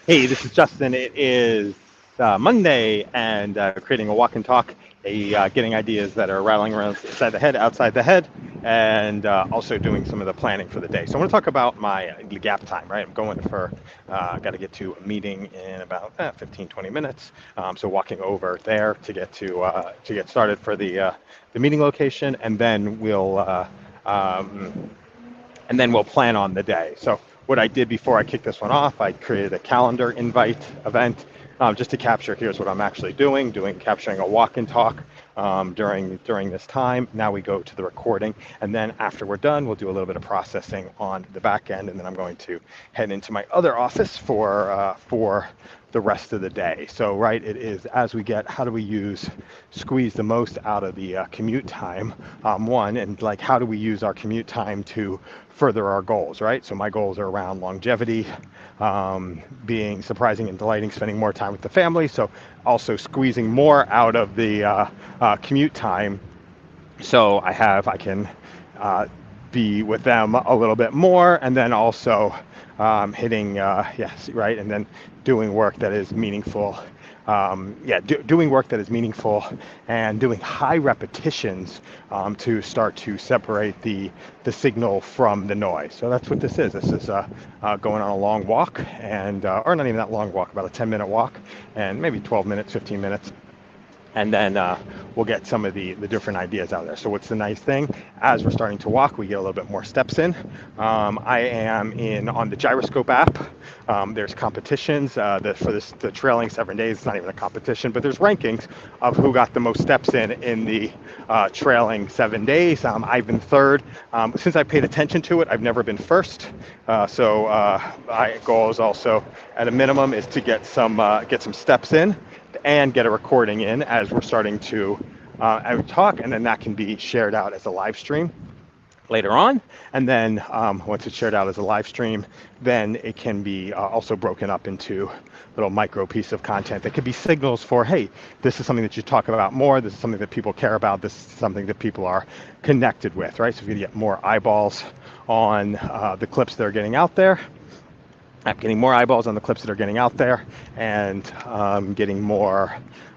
Hey, this is Justin. It is Monday, and creating a walk and talk, getting ideas that are rattling around inside the head, outside the head, and also doing some of the planning for the day. So I want to talk about my gap time, right? I'm going for, got to get to a meeting in about 15, 20 minutes. So walking over there to get started for the meeting location, um, and then we'll plan on the day. So what I did before I kicked this one off, I created a calendar invite event just to capture. Here's what I'm actually capturing a walk and talk during this time. Now we go to the recording, and then after we're done, we'll do a little bit of processing on the back end, and then I'm going to head into my other office for the rest of the day. So, right, it is as we get, how do we squeeze the most out of the commute time, one, and like, how do we use our commute time to further our goals, right? So my goals are around longevity, being surprising and delighting, spending more time with the family. So also squeezing more out of the commute time. So I can be with them a little bit more, and then also hitting, yes, right, and then doing work that is meaningful. Doing work that is meaningful and doing high repetitions to start to separate the signal from the noise. So that's what this is. This is going on a long walk, and or not even that long walk, about a 10-minute walk, and maybe 12 minutes, 15 minutes. And then we'll get some of the different ideas out there. So what's the nice thing? As we're starting to walk, we get a little bit more steps in. I am on the Gyroscope app. There's competitions for the trailing 7 days. It's not even a competition, but there's rankings of who got the most steps in the trailing 7 days. I've been third. Since I paid attention to it, I've never been first. So my goal is also, at a minimum, is to get some steps in and get a recording in as we're starting to talk, and then that can be shared out as a live stream later on. And then once it's shared out as a live stream, then it can be also broken up into little micro piece of content that could be signals for, hey, this is something that you talk about more, this is something that people care about, this is something that people are connected with, right? So if you get more eyeballs on the clips that are getting out there, I'm getting more eyeballs on the clips that are getting out there, and getting more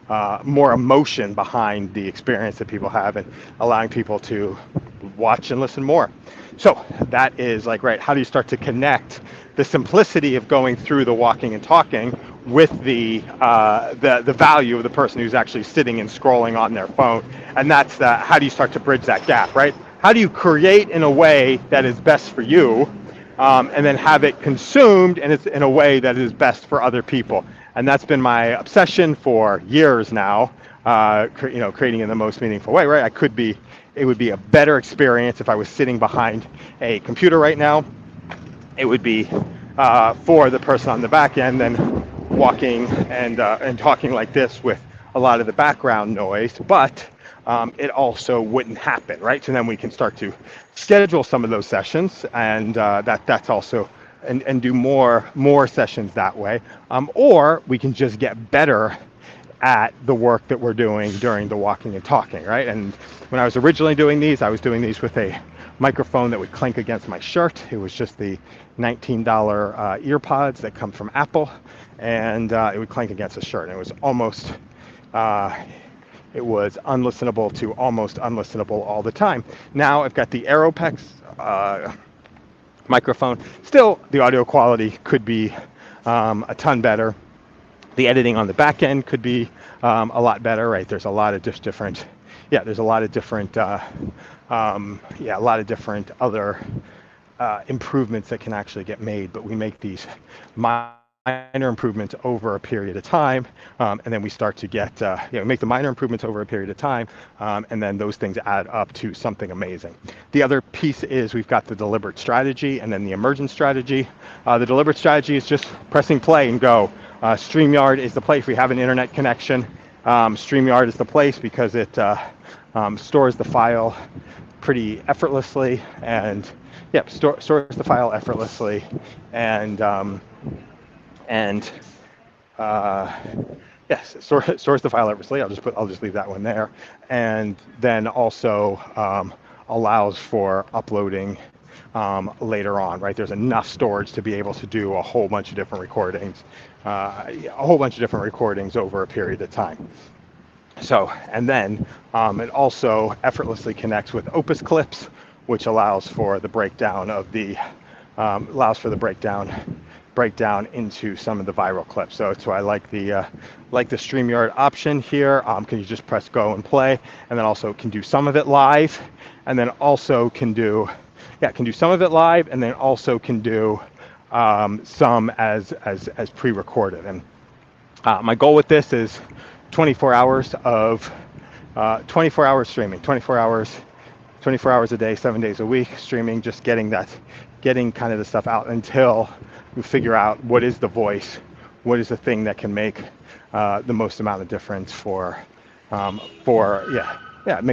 emotion behind the experience that people have, and allowing people to watch and listen more. So that is like, right, how do you start to connect the simplicity of going through the walking and talking with the value of the person who's actually sitting and scrolling on their phone? And that's how do you start to bridge that gap, right? How do you create in a way that is best for you, and then have it consumed and it's in a way that is best for other people? And that's been my obsession for years now, creating in the most meaningful way, right? It would be a better experience if I was sitting behind a computer right now. It would be for the person on the back end than walking and talking like this with a lot of the background noise, but it also wouldn't happen, right? So then we can start to schedule some of those sessions, and that's also, and do more sessions that way, or we can just get better at the work that we're doing during the walking and talking, right? And when I was originally doing these, I was doing these with a microphone that would clink against my shirt. It was just the $19 earpods that come from Apple, and it would clank against the shirt, and it was almost it was unlistenable to almost unlistenable all the time. Now I've got the Aeropex microphone. Still, the audio quality could be a ton better. The editing on the back end could be a lot better, right? There's a lot of different, there's a lot of different, a lot of different other improvements that can actually get made, but we make these minor improvements over a period of time, and then we start to get, make the minor improvements over a period of time, and then those things add up to something amazing. The other piece is we've got the deliberate strategy and then the emergent strategy. The deliberate strategy is just pressing play and go. StreamYard is the place. We have an internet connection. StreamYard is the place because it stores the file pretty effortlessly, and stores the file effortlessly, and yes, stores the file effortlessly. I'll just leave that one there, and then also allows for uploading later on, right? There's enough storage to be able to do a whole bunch of different recordings, over a period of time. So, and then it also effortlessly connects with Opus Clips, which allows for the breakdown breakdown into some of the viral clips. So I like the StreamYard option here. Can you just press go and play, and then also can do some of it live, and then also can do some of it live, and then also can do some as pre-recorded. And my goal with this is 24 hours of 24 hours streaming, 24 hours a day, 7 days a week streaming, just getting kind of the stuff out until we figure out what is the voice, what is the thing that can make the most amount of difference make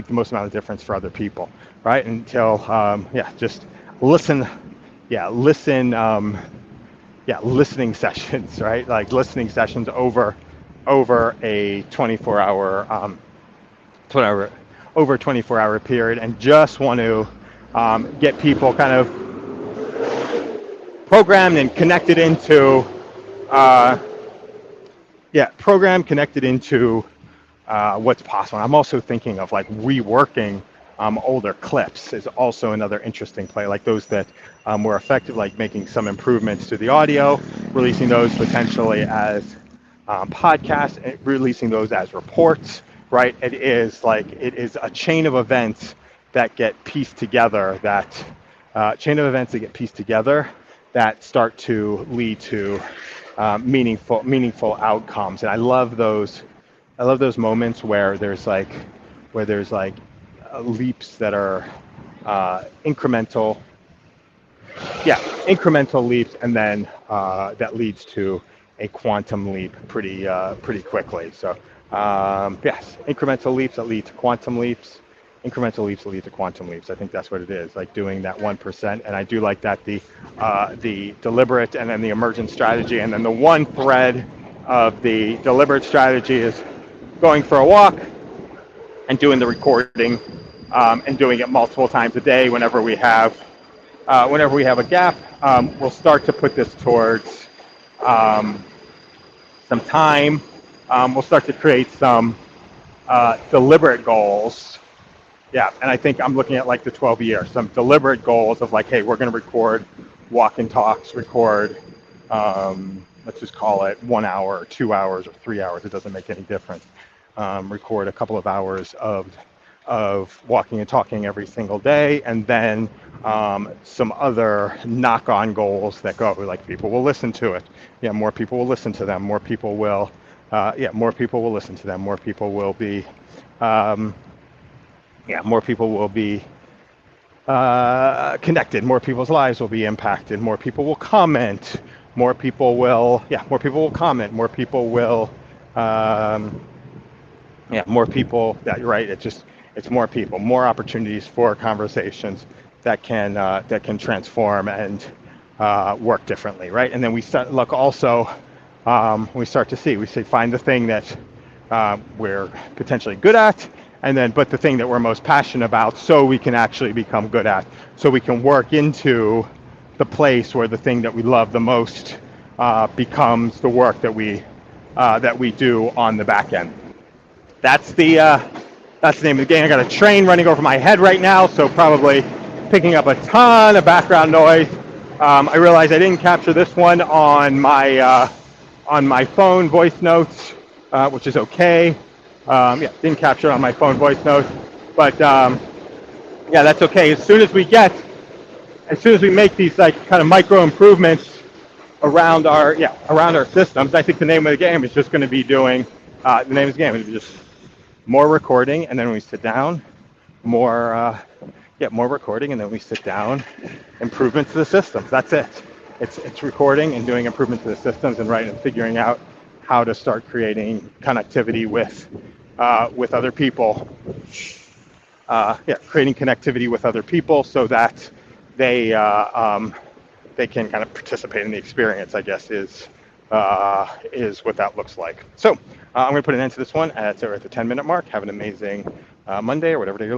the most amount of difference for other people, right? Until just listening sessions, right? Like listening sessions over a 24-hour over a 24-hour period, and just want to get people kind of programmed and connected into what's possible. I'm also thinking of like reworking older clips is also another interesting play, like those that were effective, like making some improvements to the audio, releasing those potentially as podcasts, releasing those as reports, right? It is a chain of events that get pieced together, that start to lead to meaningful outcomes. And I love those moments where there's leaps that are incremental leaps, and then that leads to a quantum leap pretty quickly. So yes, incremental leaps that lead to quantum leaps. Incremental leaps that lead to quantum leaps. I think that's what it is, like doing that 1%. And I do like that the deliberate and then the emergent strategy, and then the one thread of the deliberate strategy is going for a walk and doing the recording and doing it multiple times a day whenever we have a gap. We'll start to put this towards some time. We'll start to create some deliberate goals. Yeah, and I think I'm looking at like the 12 years, some deliberate goals of like, hey, we're going to record walk and talks, let's just call it 1 hour, or 2 hours, or 3 hours. It doesn't make any difference. Record a couple of hours of walking and talking every single day, and then some other knock-on goals that go like people will listen to it. Yeah, more people will listen to them. More people will listen to them. More people will be connected. More people's lives will be impacted. More people will comment. More people will comment. More people will, more people. That right. It's more people, more opportunities for conversations that can transform and work differently, right? And then we start look also. We start to see. We say find the thing that we're potentially good at, but the thing that we're most passionate about, so we can actually become good at, so we can work into the place where the thing that we love the most becomes the work that we do on the back end. That's the name of the game. I got a train running over my head right now, so probably picking up a ton of background noise. I realized I didn't capture this one on my phone voice notes, which is okay. Didn't capture it on my phone voice notes, but that's okay. As soon as we make these like kind of micro improvements around our systems, I think the name of the game is just going to be doing just more recording, and then when we sit down, more recording, and then we sit down, improvements to the systems. That's it. It's recording and doing improvements to the systems, and figuring out how to start creating connectivity with other people. Creating connectivity with other people so that they can kind of participate in the experience, I guess, is what that looks like. So I'm going to put an end to this one at the 10-minute mark. Have an amazing Monday or whatever day you're listening.